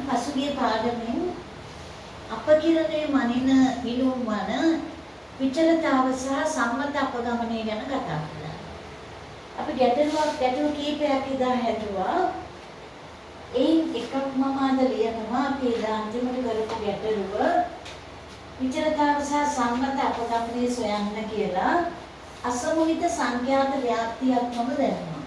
පසුගිය පාඩමෙන් අපකිරණයේ මනින විලුම් වන විචලතාව සහ සම්මත අපගමනය ගැන කතා කළා. අපි ගැටලු කීපයක් ඉදා හැදුවා. එයින් එකක් මම අද ලියනවා අපි එදා අන්තිමට කරපු ගැටලුව විචලතාව සහ සම්මත අපගමනය සොයන්න කියලා අසමෝහිත සංඛ්‍යාත ව්‍යාප්තියක් මම දැම්මා.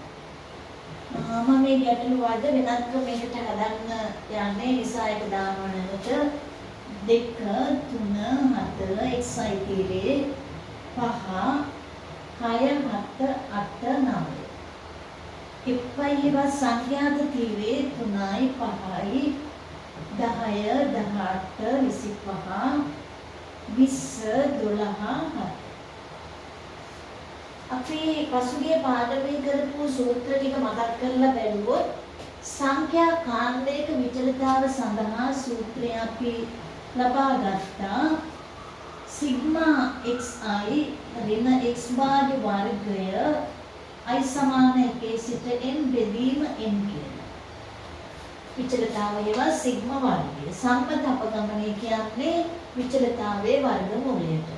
මම මේ ගැටලුව අද වෙනත් ක්‍රමයකට හදන්න යන්නේ නිසා එක දානවනකට 2 3 4 xi තීරේ 5 6 7 8 9 ඉප්පයිව සංඛ්‍යාත තීරේ 3යි 5යි 10 18 25 20 12 අපි පසුගිය පාඩමේ කරපු සූත්‍ර ටික මතක් කරලා බැලුවොත් සංඛ්‍යා කාණ්ඩයක විචලතාව සඳහා සූත්‍රය අපි ලබා ගත්තා සිග්මා xi ඍණ x භාග වර්ගය i සමාන 1 සිට n බෙදීම n කියලා. විචලතාවය ඒවා සිග්මා වර්ගය. සම්මත අපගමනය කියන්නේ විචලතාවයේ වර්ගමූලයට.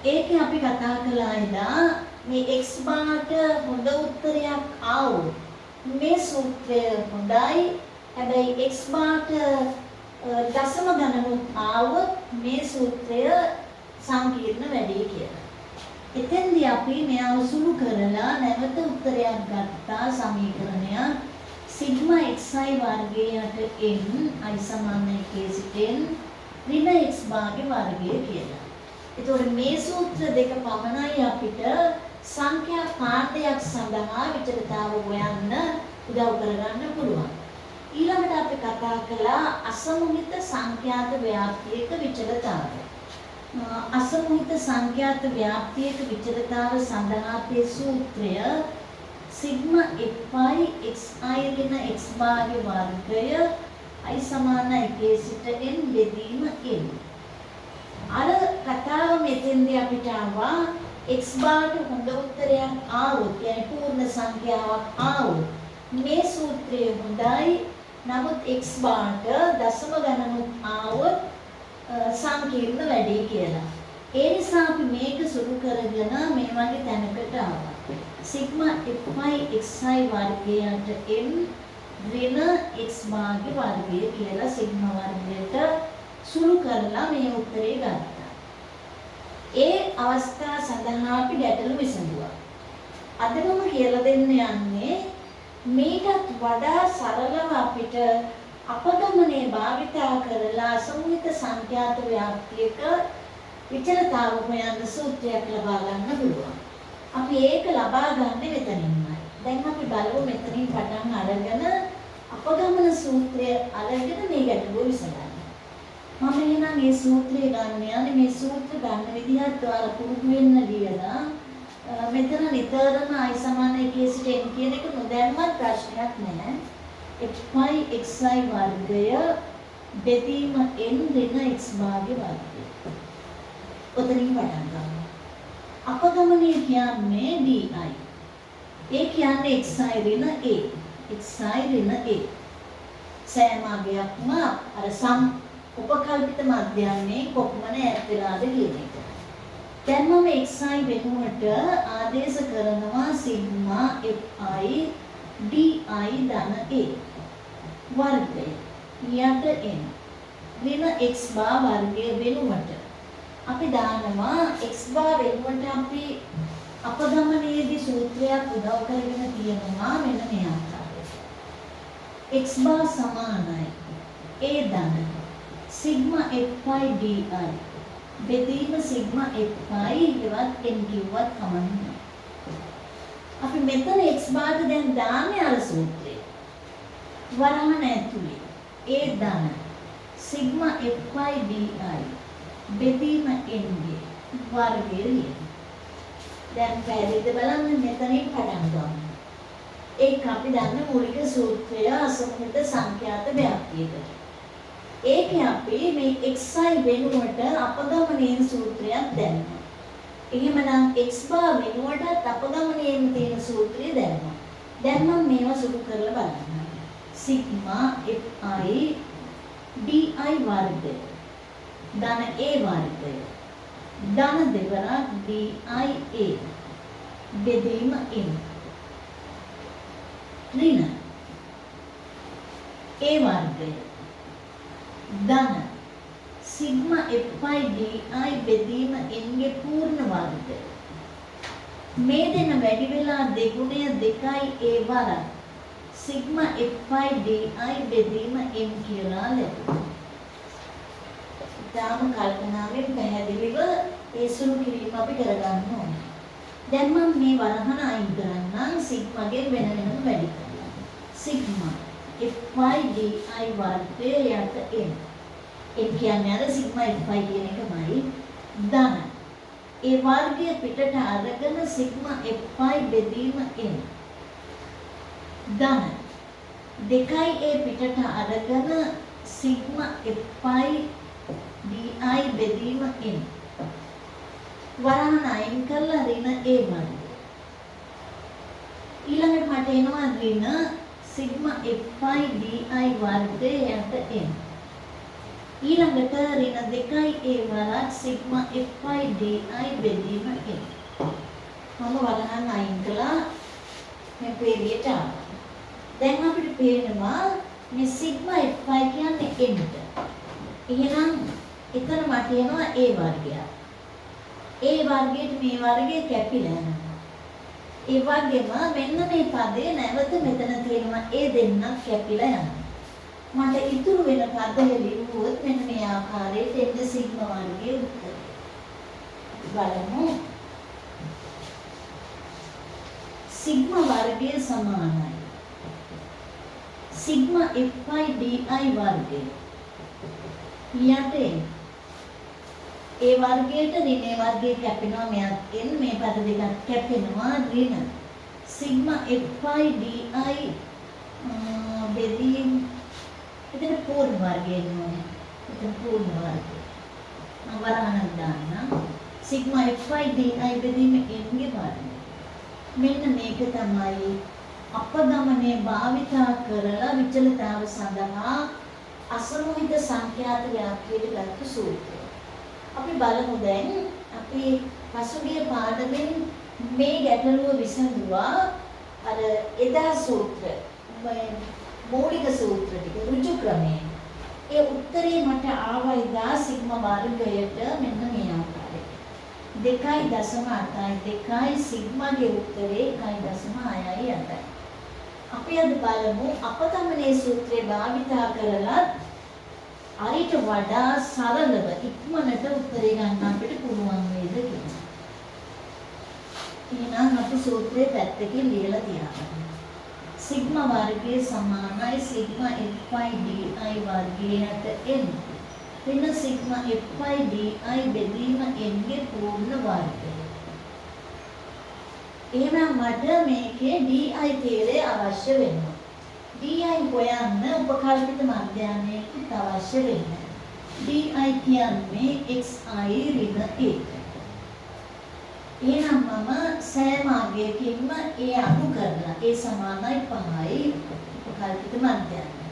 ඒකේ අපි කතා කළා එදා මේ x බාට හොඳ උත්තරයක් ආවොත් මේ සූත්‍රය හොඳයි. හැබැයි x බාට දශම ගණනුත් ආවොත් මේ සූත්‍රය සංකීර්ණ වැඩි කියලා. එතෙන්දී අපි මෙයව සුළු කරලා නැවත උත්තරයක් ගත්තා සමීකරණයක් සිග්මා xi වර්ගයට n i සමාන 1 සිට n ඍණ x භාග වර්ගය කියලා. එතකොට මේ සූත්‍ර දෙක පමණයි අපිට සංඛ්‍යා කාණ්ඩයක් සඳහා විචලතාව හොයන්න උදව් කරගන්න පුළුවන්. ඊළඟට අපි කතා කළා අසමෝහිත සංඛ්‍යාත ව්‍යාප්තියක විචලතාවය. අසමෝහිත සංඛ්‍යාත ව්‍යාප්තියක විචලතාව සඳහා අපේ සූත්‍රය සිග්මා fy xi ඍණ x භාග වර්ගය i සමාන 1 සිට n බෙදීම n. අර කතාව මෙතෙන්දී අපිට ආවා x බාට හොඳ උත්තරයක් ආවොත් يعني පූර්ණ සංඛ්‍යාවක් ආවොත් මේ සූත්‍රය හොඳයි. නමුත් x බාට දශම ගණනුත් ආවොත් සංකීර්ණ වැඩි කියලා. ඒ නිසා අපි මේක සුළු කරගෙන මේ වගේ තැනකට ආවා. සිග්මා fy xi වර්ගයට n ඍණ x භාග වර්ගය කියලා සිග්මා වර්ගයට සුළු කරලා මේ උත්තරේ ගත්තා. ඒ අවස්ථා සඳහා අපි ගැටලු විසඳුවා. අද මම කියලා දෙන්න යන්නේ මේකත් වඩා සරලව අපිට අපගමනයේ භාවිතා කරලා අසමෝහිත සංඛ්‍යාත ව්‍යාප්තියක විචලතාව හොයන සූත්‍රයක් ලබා ගන්න පුළුවන්. අපි ඒක ලබා ගන්න මෙතනින්මයි. දැන් අපි බලමු මෙතනින් පටන් අරගෙන අපගමන සූත්‍රය අරගෙන මේ ගැටලුව විසඳන්න. මම එහෙනම් මේ සූත්‍රය ගන්න යන්නේ මේ සූත්‍ර ගන්න විදිහත් ඔයාලා පුරුදු වෙන්න ලියලා මෙතන නිතරම i සමාන 1 සිට n කියන එක නොදැම්මත් ප්‍රශ්නයක් නැහැ. fy xi වර්ගය බෙදීම n ඍණ x භාග වර්ගය. ඔතනින් පටන් ගන්න. අපගමනය කියන්නේ di. ඒ කියන්නේ xi ඍණ a. xi ඍණ a. සෑම අගයක්ම අර උපකල්පිත මධ්‍යන්නේ කොපමණ ඈත් වෙලාද කියන එක. දැන් මම xi වෙනුවට ආදේශ කරනවා සිග්මා fi di ධන a වර්ගය යට n ඍණ x බා වර්ගය වෙනුවට අපි දානවා x බා වෙනුවට අපි අපගමනයේදී සූත්‍රයක් උදව් කරගෙන තියෙනවා මෙන්න මේ ආකාරයට. x බා සමානයි a ධන සිග්මා fy di බෙදීම සිග්මා fy ඉවත් n කිව්වත් කමන්නේ. අපි මෙතන x බාට දැන් දාන්නේ අර සූත්‍රය. වරහණ ඇතුලේ a ධන සිග්මා fy di බෙදීම n ගේ වර්ගය ලියන්න. දැන් පැහැදිලිද බලන්න මෙතනින් පටන් ගමු. ඒක අපි දන්න මූලික සූත්‍රය අසමෝහිත සංඛ්‍යාත ව්‍යාප්තියකට. ඒකේ අපි මේ xi වෙනුවට අපගමනයේ සූත්‍රයක් දැම්මා. එහෙමනම් x බා වෙනුවට අපගමනයේ තියෙන සූත්‍රය දැම්මා. දැන් මම මේවා සුළු කරලා බලන්න. සිග්මා fi di වර්ගය ධන a වර්ගය ධන දෙවරක් dia බෙදීම n ඍණ a වර්ගය ධන සිග්මා fi di බෙදීම n ගේ පූර්ණ වර්ගය මේ දෙන වැඩි වෙලා දෙගුණය 2a වරක් සිග්මා fi di බෙදීම n කියලා ලැබෙනවා. ඊටම කල්පනාවෙන් පැහැදිලිව ඒ සුළු කිරීම අපි කරගන්න ඕනේ. දැන් මම මේ වරහන අයින් කරන්නම් සිග්මාගෙන් වෙන වෙනම වැඩි කරලා. සිග්මා fi di වර්ගය යට n. n කියන්නේ අර සිග්මා fi කියන එකමයි. ධන ඒ වර්ගය පිටට අරගෙන සිග්මා fi බෙදීම n. ධන 2a පිටට අරගෙන සිග්මා fi di බෙදීම n. වරහන අයින් කරලා ඍණ a වර්ගය. ඊළඟට මට එනවා ඍණ සිග්මා fi di වර්ගය යට n. ඊළඟට ඍණ 2a වරක් සිග්මා fi di බෙදීම n. මම වරහන් අයින් කළා මේ පේලියට ආවා. දැන් අපිට පේනවා මේ සිග්මා fi කියන්නේ nට. එහෙනම් එතන මට එනවා a වර්ගය. a වර්ගයට මේ වර්ගය කැපිලා යනවා. ඒ වගේම මෙන්න මේ පදේ නැවත මෙතන තියෙනවා a දෙන්නක් කැපිලා යනවා. මට ඉතුරු වෙන පදය ලියුවොත් මෙන්න මේ ආකාරයට එන්න සිග්මා වර්ගයේ උත්තරය. බලමු. සිග්මා වර්ගය සමානයි සිග්මා fi di වර්ගය යට ඒ වර්ගයට ඍණ ඒ වර්ගයේ කැපෙනවා මෙයත් n මේ පද දෙකක් කැපෙනවා ඍණ සිග්මා fi di බෙදීම එතන පූර්ණ වර්ගය එන්නේ එතන පූර්ණ වර්ගය මම වරහණක් දාන්නම් සිග්මා fi di බෙදීම n ගේ වර්ගය මෙන්න මේක තමයි අපගමනයේ භාවිතා කරලා විචලතාව සඳහා අසමෝහිත සංඛ්‍යාත ව්‍යාප්තියට ගත්ත සූත්‍රය. අපි බලමු දැන් අපි පසුගිය පාඩමෙන් මේ ගැටලුව විසඳුවා අර එදා සූත්‍ර මූලික සූත්‍ර ටික ඍජු ක්‍රමයෙන්. ඒ උත්තරේ මට ආවා එදා සිග්මා වර්ගයට මෙන්න මේ ආකාරයට. 2.8යි සිග්මාගේ උත්තරේ 1.6යි. අපි අද බලමු අපගමනයේ සූත්‍රය භාවිතා කරලා අරිට වඩා සරලව ඉක්මනට උත්තරේ ගන්න අපිට පුළුවන් වේද කියලා. එහෙනම් අපි සූත්‍රයේ පැත්තකින් ලියලා තියාගන්න. සිග්මා වර්ගයේ සමානයි සිග්මා fi di වර්ගයට n. වෙන සිග්මා fi di බෙදීම n ගේ පූර්ණ වර්ගය. එහෙනම් මට මේකේ di තේරේ අවශ්‍ය වෙනවා. di හොයන්න උපකල්පිත මධ්‍යයනයකට අවශ්‍ය වෙනවා. di කියන්නේ xi ඍණ 1. එහෙනම් මම සෑම අගයකින්ම ඒ අඩු කරලා ඒ සමානයි 5යි උපකල්පිත මධ්‍යයනය.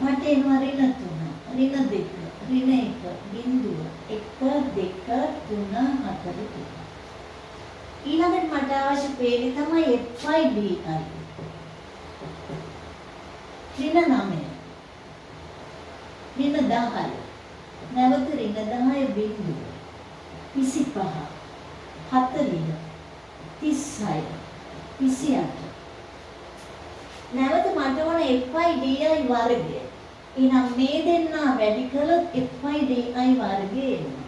මට එනවා ඍණ 3, ඍණ 2, ඍණ 1, බිංදුව 1 2 3 4 ඊළඟට මට අවශ්‍ය පේලි තමයි fi di. ඍණ 9, ඍණ 10, නැවත ඍණ 10 බිංදුව 25, 40, 36, 28. නැවත මට ඕන fi di වර්ගය. එහෙනම් මේ දෙන්නා වැඩි කළොත් fi di වර්ගය එනවා.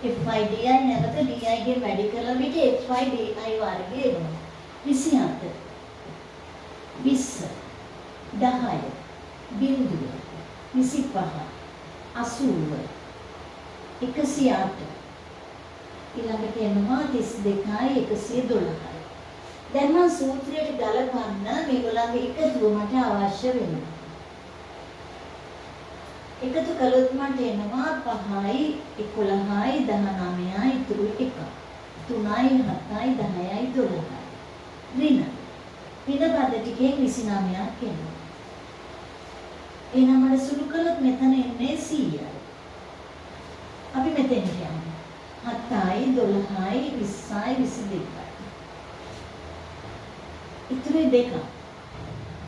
fi di නැවත di ගෙන් වැඩි කළ විට fi di වර්ගය එනවා. 27, 20, 10, බිංදුව 25, 80, 108. ඊළඟට එනවා 32යි 112යි. දැන් මම සූත්‍රයට ගලපන්න මේගොල්ලන්ගේ එකතුව මට අවශ්‍ය වෙනවා. එකතු කළොත් මට එනවා 5යි 11යි 19යි ඉතුරු 1. 3යි 7යි 10යි 12යි. ඍණ පිටපත ටිකේ 29ක් එනවා. එහෙනම් මම සුළු කළොත් මෙතන එන්නේ 100යි. අපි මෙතෙන් යමු. 7යි 12යි 20යි 22යි. ඉතුරු දෙක.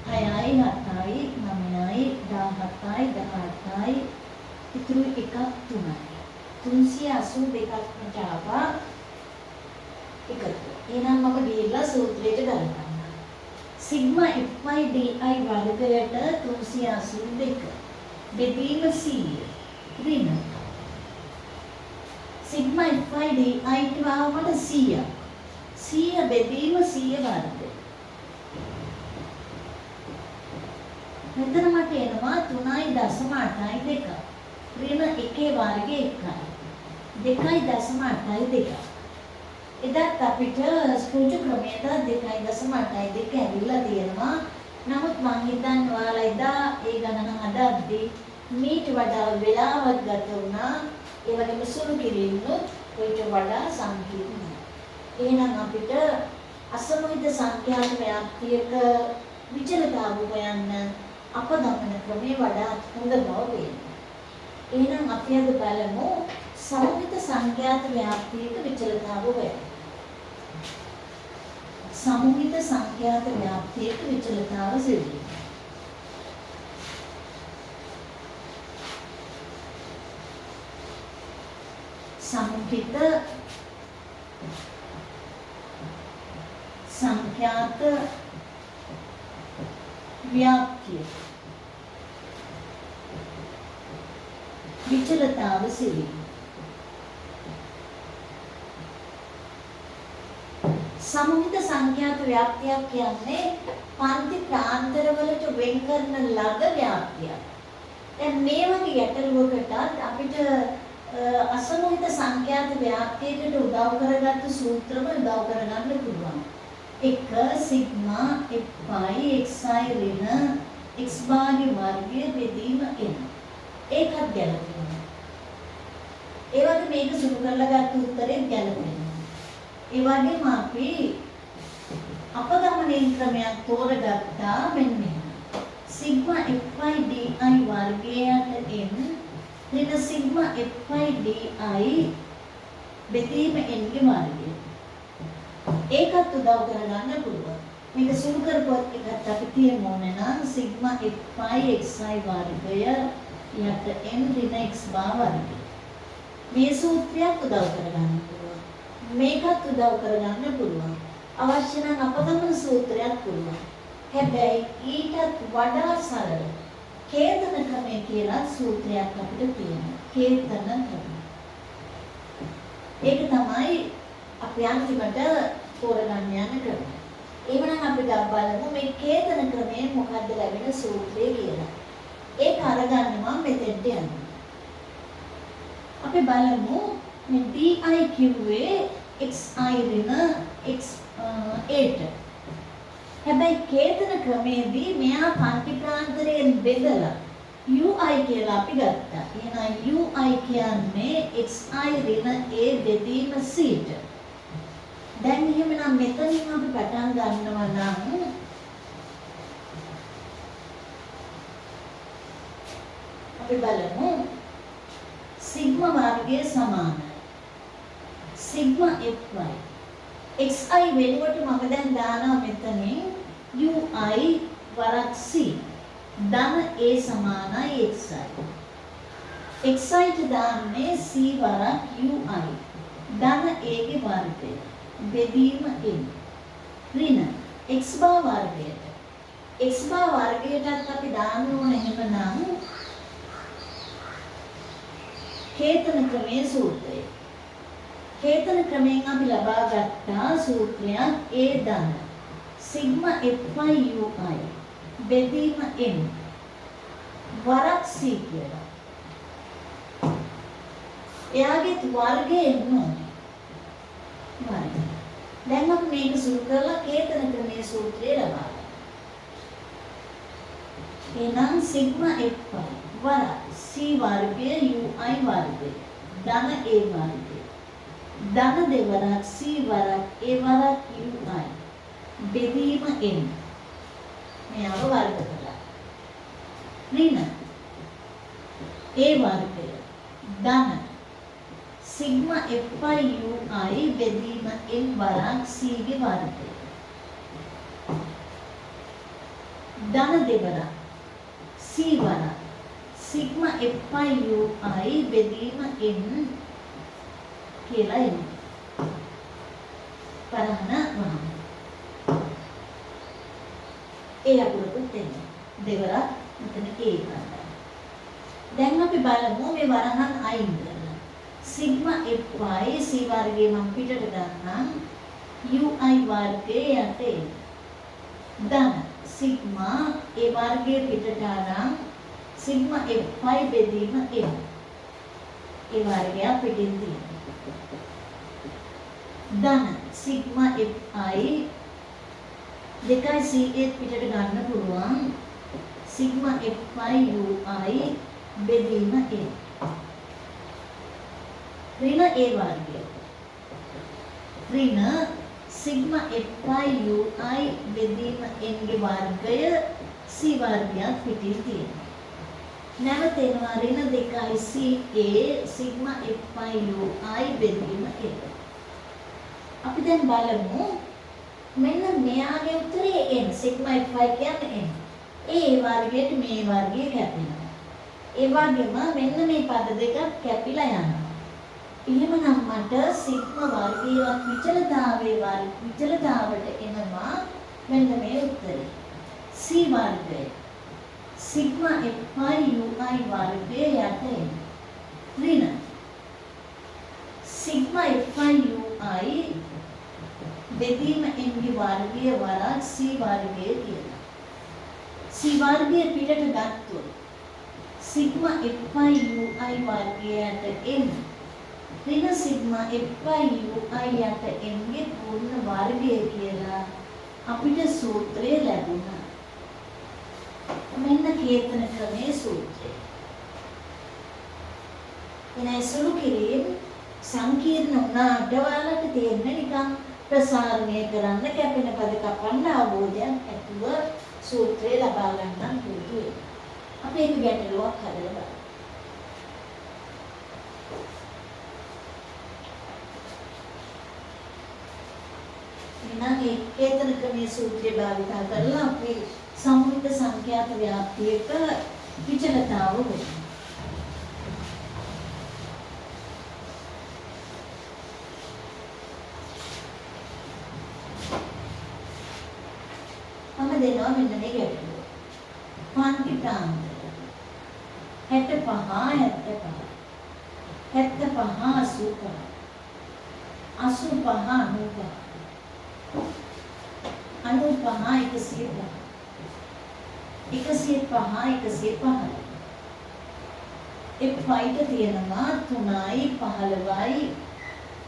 6යි 7යි 9යි 17යි 18යි ඉතුරු එකක් 3යි. 382ක් මටාවා එකතු. එහෙනම් මම දීලා සූත්‍රයට ගලපන්න. සිග්මා fy di වර්ගයට 382 බෙදීම 100 ඍණ සිග්මා fy di ට ආවමට 100 100 බෙදීම 100 වර්ගය. මෙතන මට එනවා 3.82 ඍණ 1 වර්ගය 1යි 2.82 එදත් අපිට ස්කෘජු ක්‍රමයට 2.82 ඇවිල්ලා තියෙනවා. නමුත් මං හිතන්නේ ඔයාලා එදා ඒ ගණන හදද්දී මීට වඩා වෙලාවක් ගත වුණා. ඒ වගේම සුළු කිරීමුත් ඊට වඩා සංකීර්ණයි. එහෙනම් අපිට අසමහිත සංඛ්‍යාත ව්‍යාප්තියක විචලතාවය හොයන්න අපගමන ක්‍රමේ වඩා හොඳ බව පේනවා. එහෙනම් අපි අද බලමු සමහිත සංඛ්‍යාත ව්‍යාප්තියක විචලතාවය හොයන්න. සමහිත සංඛ්‍යාත ව්‍යාප්තියක විචලතාව සිදුවේ. සමහිත සංඛ්‍යාත ව්‍යාප්තිය විචලතාව සිදුවේ. සමහිත සංඛ්‍යාත ව්‍යාප්තියක් කියන්නේ පන්ති ප්‍රාන්තරවලට වෙන් කරන ලද ව්‍යාප්තියක්. දැන් මේ වගේ ගැටලුවකට අපිට අසමහිත සංඛ්‍යාත ව්‍යාප්තියකට උදව් කරගත්තු සූත්‍රම උදව් කරගන්න පුළුවන්. 1 සිග්මා fy xi ඍණ x භාග්‍ය වර්ගය බෙදීම n. ඒකත් ගැලපෙනවා. ඒ වගේ මේක සුළු කරලා ගත්ත උත්තරේ ගැලපෙනවා. ඒ වගේම අපි අපගමනීය ක්‍රමයක් තෝරගත්තා මෙන්න මෙහෙම. සිග්මා fy di වර්ගයට n ඍණ සිග්මා fy di බෙදීම n ගේ වර්ගය. ඒකත් උදව් කරගන්න පුළුවන්. මේක සුළු කරපුවත් එකත් අපි තියන්න ඕනේ නම් සිග්මා fy xi වර්ගය යට n ඍණ x බා වර්ගය. මේ සූත්‍රයක් උදව් කරගන්න පුළුවන්. මේකත් උදව් කරගන්න පුළුවන්. අවශ්‍ය නම් අපගමන සූත්‍රයක් පුළුවන්. හැබැයි ඊටත් වඩා සරල කේතන ක්‍රමය කියලා සූත්‍රයක් අපිට තියෙනවා. කේතන ක්‍රමය. ඒක තමයි අපි අන්තිමට තෝරගන්න යන ක්‍රමය. එහෙනම් අපි බලමු මේ කේතන ක්‍රමයේ මොකද්ද ලැබෙන සූත්‍රය කියලා. ඒක අරගන්න මම මෙතෙන්ට යනවා. අපි බලමු මේ di කිව්වේ xi ඍණ x8. හැබැයි කේතන ක්‍රමයේදී මෙයා පන්ති ප්‍රාන්තරයෙන් බෙදලා ui කියලා අපි ගත්තා. එහෙනම් ui කියන්නේ xi ඍණ a බෙදීම c ට. දැන් එහෙමනම් මෙතනින් අපි පටන් ගන්නවා නම් අපි බලමු සිග්මා වර්ගය සමානයි සිග්මා fy xi වෙනුවට මම දැන් දානවා මෙතනින් ui වරක් c ධන a සමානයි xi ට දාන්නේ c වරක් ui ධන a ගේ වර්ගය බෙදීම n ඍණ x බා වර්ගයට x බා වර්ගයටත් අපි දාන්න ඕන එහෙමනම් කේතන ක්‍රමයේ සූත්‍රය. කේතන ක්‍රමයෙන් අපි ලබා ගත්තා සූත්‍රයක් a ධන සිග්මා fy ui බෙදීම n වරක් c කියලා. එයාගේ වර්ගය එන්න ඕනේ. හරි. දැන් අපි මේක සුළු කරලා කේතන ක්‍රමයේ සූත්‍රය ලබා ගන්න. එහෙනම් සිග්මා fy වරක් c වර්ගය ui වර්ගය ධන a වර්ගය ධන දෙවරක් c වරක් a වරක් ui බෙදීම n මෙයාව වර්ග කළා. ඍණ ඒ වර්ගය ධන සිග්මා fy ui බෙදීම n වරක් c ගේ වර්ගය. ධන දෙවරක් c වරක් සිග්මා fy ui බෙදීම n කියලා එනවා. පරහන වහම. ඒ අකුරකුත් එන්නේ. දෙවරක් මෙතන ඒ කරලා. දැන් අපි බලමු මේ වරහන් අයින් කරලා. සිග්මා fy c වර්ගයේ මම පිටට ගන්නම්. ui වර්ගයේ යටේ. ධන සිග්මා ඒ වර්ගයේ පිටට අරන් සිග්මා fy බෙදීම n. ඒ වර්ගය පිටින් තියෙනවා. ධන සිග්මා fy දෙකයි c1 පිටට ගන්න පුළුවන්. සිග්මා fy ui බෙදීම n. ඍණ ඒ වර්ගය. ඍණ සිග්මා fy ui බෙදීම n ගේ වර්ගය c වර්ගයක් පිටින් තියෙනවා. නැවත එනවා ඍණ 2ca සිග්මා fy ui බෙදීම n. අපි දැන් බලමු මෙන්න මෙයාගේ උත්තරේ n සිග්මා fy කියන්නේ n. ඒ වර්ගයට මේ වර්ගය කැපෙනවා. ඒ වගේම මෙන්න මේ පද දෙක කැපිලා යනවා. එහෙමනම් මට සිග්මා වර්ගයේ විචලතාවට එනවා මෙන්න මේ උත්තරේ. c වර්ගය සිග්මා fy ui වර්ගයේ යට එන. ඍණ සිග්මා fy ui බෙදීම n ගේ වර්ගය වරක් c වර්ගයේ කියලා. c වර්ගය පිටට ගත්තොත් සිග්මා fy ui වර්ගයට n ඍණ සිග්මා fy ui යට n ගේ පූර්ණ වර්ගය කියලා අපිට සූත්‍රය ලැබුණා. මෙන්න කේතන ක්‍රමයේ සූත්‍රය. එනයි සුළු කිරීම සංකීර්ණ වුණාට ඔයාලට තේරෙන්නේ නිකන් ප්‍රසාරණය කරන්න කැපෙන පද කපන්න අවබෝධයක් ඇතුව සූත්‍රය ලබා ගන්න පුරුදු වෙන්න. අපි ඒක ගැටලුවක් හදලා බලමු. එහෙනම් ඒකේතන ක්‍රමයේ සූත්‍රය භාවිත කරලා අපි සම්මුත සංඛ්‍යාත ව්‍යාප්තියක විචලතාව වෙනවා. දෙනවා මෙන්න මේ ගැටලුව. පන්ති ප්‍රාන්ත 65 75 85 85 F5ට තියෙනවා 3යි 15යි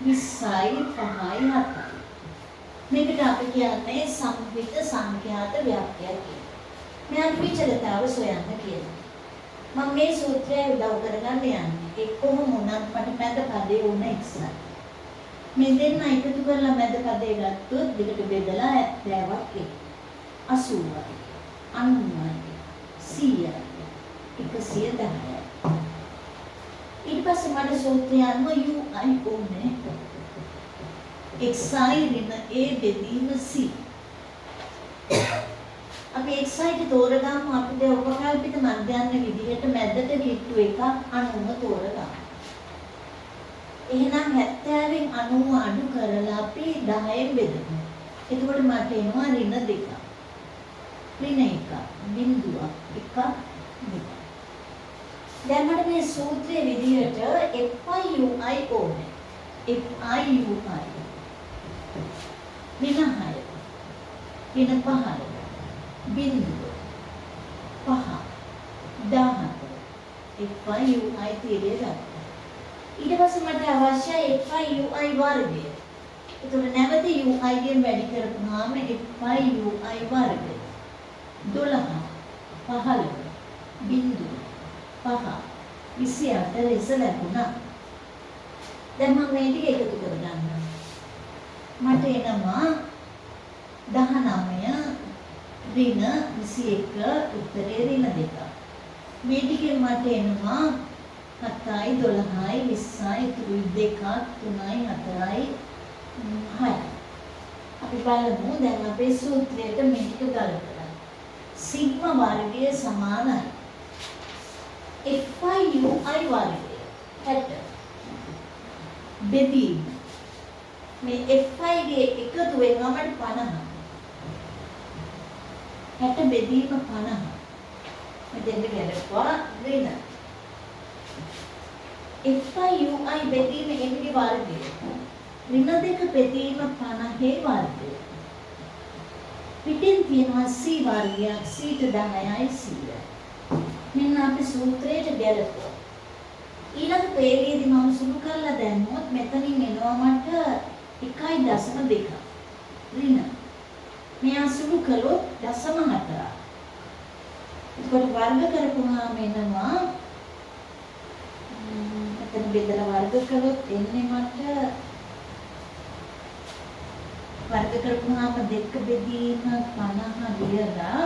20යි 5යි 7යි. මේකට අපි කියන්නේ සම්පිත සංඛ්‍යාත ව්‍යාප්තිය කියලා. මෙයාට විචලතාව සොයන්න කියලා. මම මේ සූත්‍රය උදව් කරගන්න යන්නේ. එක්කම මොනක් මට මැද පදේ වුණ එක්සත්. මේ දෙන්න එකතු කරලා මැද පදේ ගත්තොත් දෙකට බෙදලා 70ක් එයි. 80යි 90යි 100යි 110යි. ඊට පස්සේ මට සූත්‍රය අනුව ui ඕනේ. xi ඍණ a බෙදීම c. අපි xi ට තෝරගමු. අපිට උපකල්පිත මධ්‍යස්ථ විදිහට මැදට කිට්ටු එකක් 90 තෝරගමු. එහෙනම් 70න් 90 අඩු කරලා අපි 10න් බෙදමු. එතකොට මට එනවා ඍණ 2. ඍණ 1 බිංදුවක් 1 2. දැන් මට මේ සූත්‍රයේ විදිහට fi ui ඕනේ. fi ui ඍණ 6 ඍණ 5 බිංදුව 5 14 fi ui තීරය ගන්න. ඊට පස්සේ මට අවශ්‍යයි fi ui වර්ගය. ඒතකොට නැවත ui ගෙන් වැඩි කරපුවාම fi ui වර්ගය 12 15 බිංදුව 5 28 ලෙස ලැබුණා. දැන් මම මේ ටික එකතු කරගන්නවා. මට එනවා 19 ඍණ 21 උත්තරේ ඍණ 2. මේ ටිකෙන් මට එනවා 7යි 12යි 20යි ඉතුරු 2ක් 3යි 4යි 6යි. අපි බලමු දැන් අපේ සූත්‍රයට මේ ටික ගලපලා. සිග්මා වර්ගය සමානයි FI UI වර්ගය 60. බෙදීම මේ FI ගේ එකතුවෙන් අපට 50. 60 බෙදීම 50. මෙතෙන්ද ගැලපුවා ඍණ. FI UI බෙදීම එන්නේ වර්ගය. ඍණ 2 බෙදීම 50 වර්ගය. පිටින් තියෙනවා C වර්ගයක් C ට 10යි 100. මෙන්න අපි සූත්‍රයට ගැලපුවා. ඊළඟ පේළියේදී මම සුළු කරලා දැම්මොත් මෙතනින් එනවා මට 1.2 ඍණ. මෙයා සුළු කළොත් 0.4. ඒකට වර්ග කරපුවාම එනවා මෙතන බෙදලා වර්ග කළොත් එන්නේ මට වර්ග කරපුවාම 2 බෙදීම 50 ලියලා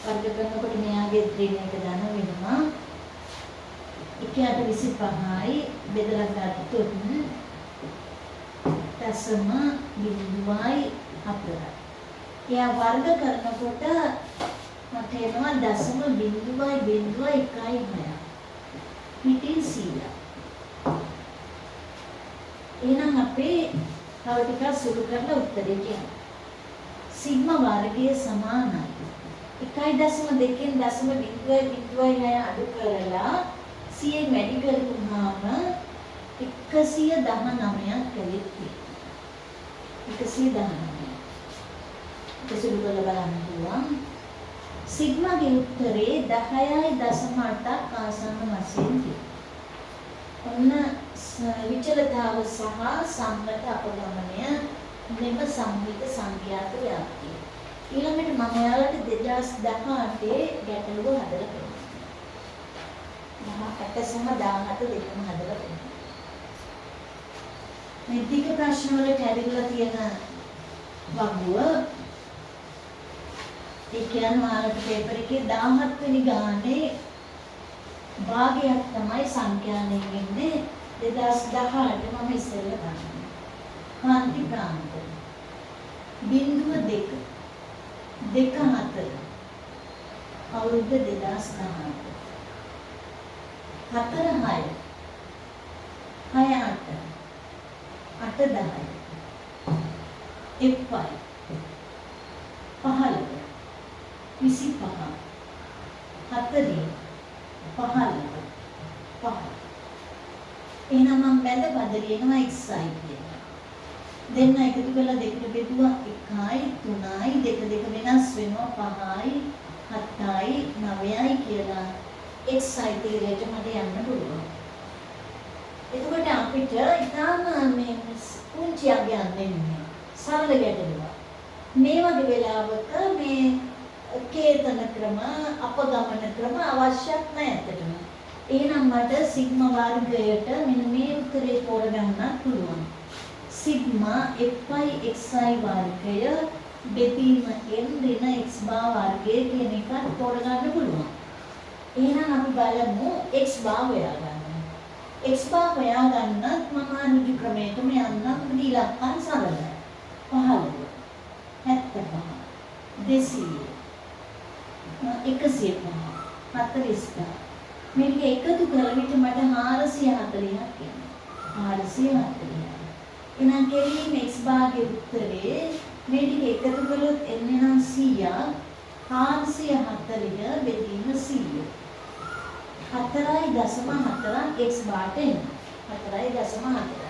වර්ග කරනකොට මෙයාගේ ත්‍රිණ එක ධන වෙනවා 1.25යි බෙදලා ගත්තොත් 0.04. එයා වර්ග කරනකොට මට එනවා 0.001.6. පිටින් 100. එහෙනම් අපේ තව ටිකක් සුළු කරලා උත්තරේ කියන්න. සිග්මා වර්ගය සමානයි 1.2න් 0.006 අඩු කරලා 100 වැඩි කරපුවාම 119ක් කළේ තියෙනවා. 119. ඒක සුළු කරලා බලන්න පුළුවන්. සිග්මාගේ උත්තරේ 10.8ක් ආසන්න වශයෙන් තියෙනවා. ඔන්න විචලතාව සහ සංගත අපගමනය මෙම සංහිත සංඛ්‍යාත ව්‍යාප්තිය. ඊළඟට මම ඔයාලට 2018 ගැටලුව හදලා දෙන්නම්. 18 සහ 17 දෙකම හදලා දෙන්නම්. මේ දිග ප්‍රශ්න වලට ඇවිල්ලා තියෙන වගුව ඒ කියන්නේ ඔයාලට පේපර් එකේ 17 වෙනි ගානේ භාගයක් තමයි සංඛ්‍යාවෙන් ඉන්නේ 2018 මම ඉස්සෙල්ලා ගන්නවා. කාන්ති ප්‍රාන්ත. බිංදුව 2. 2 4. අවුරුද්ද 2018. 4 6. 6 8. 8 10. එප්පයි. 15. 25. 40. 15. 5. එහෙනම් මම බැඳ පද ලියනවා xi කියලා. දෙන්න එකතු කරලා දෙකට බෙදුවා 1යි 3යි 2 2 වෙනස් වෙනවා 5යි 7යි 9යි කියලා xi තීරයට මට යන්න පුළුවන්. එතකොට අපිට ඊටාම මේ පුංචි අගයන් දෙන්නේ සරල ගැටලුවක්. මේ වගේ වෙලාවක මේ කේතන ක්‍රම අපගමන ක්‍රම අවශ්‍යත් නැහැ ඇත්තටම. එහෙනම් මට සිග්මා වර්ගයට මෙන්න මේ උත්තරේ තෝරගන්නත් පුළුවන්. සිග්මා fy xi වර්ගය බෙදීම n ඍණ x බා වර්ගය කියන එක තෝරගන්න පුළුවන්. එහෙනම් අපි බලමු x බා හොයාගන්න. x බා හොයාගන්නත් මම අනුජු ක්‍රමයටම යන්නම් ඉලක්කම් සරලයි. 15 75 200 105 45 මේක එකතු කරලා විතර මට 440ක් එනවා. 440. එහෙනම් කෙලින් x භාගයේ උත්තරේ මේ ටික එකතු කළොත් එන්නේ නම් 100ක්. 440 බෙදීම 100. 4.4ක් x බාට එනවා. 4.4.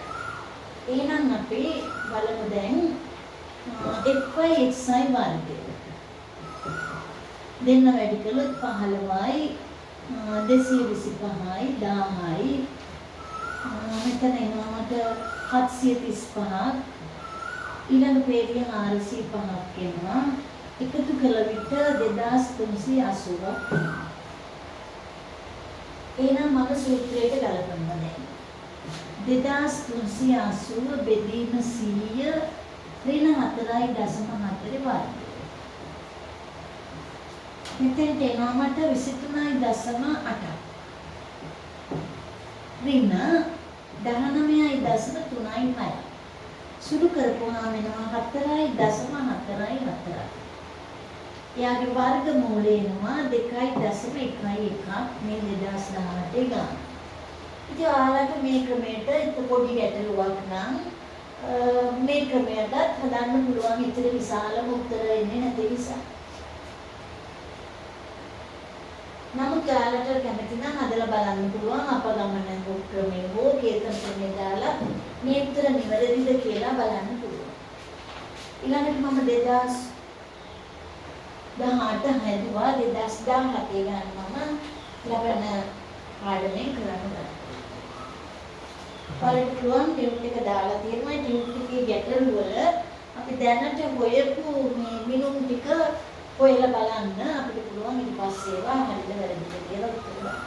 එහෙනම් අපි බලමු දැන් fy xi වර්ගය. දෙන්න වැඩි කළොත් 15යි 225යි 10යි මෙතන එනවා මට 735ක් ඊළඟ පේළිය 405ක් එනවා එකතු කළ විට 2380ක් එහෙනම් මම සූත්‍රයට ගලපනවා දැන් 2380 බෙදීම 100 ඍණ 4.4 වර්ගය මෙතෙන්ට එනවා මට 23.8. ඍණ 19.36. සුළු කරපුවාම එනවා 4.44. එයාගේ වර්ගමූලය එනවා 2.11 මේ 2018 ගාන. ඉතින් ඔයාලට මේ ක්‍රමයට පොඩි ගැටලුවක් නම් මේ ක්‍රමයටත් හදන්න පුළුවන්. ඉතින් විශාලම උත්තර එන්නේ නැති නිසා. නමුත් ඔයාලට කැමති නම් හදලා බලන්න පුළුවන්. අපගමන ක්‍රමය හෝ කේතන ක්‍රමය දාලා මේ උත්තර නිවැරදිද කියලා බලන්න පුළුවන්. ඊළඟට මම 2018 හැදුවා. 2017 ගන්න මම ලබන පාඩමේ කරන්න ගත්තා. ඔයාලට පුළුවන් ටියුට් එක දාලා තියෙනවා. ටියුට් එකේ ගැටළු වල අපි දැනට හොයපු මේ මිනුම් ටික හොයලා බලන්න අපිට පුළුවන් ඊට පස්සේ ඒවා හරියට වැරදිද කියලා උත්තර දාන්න.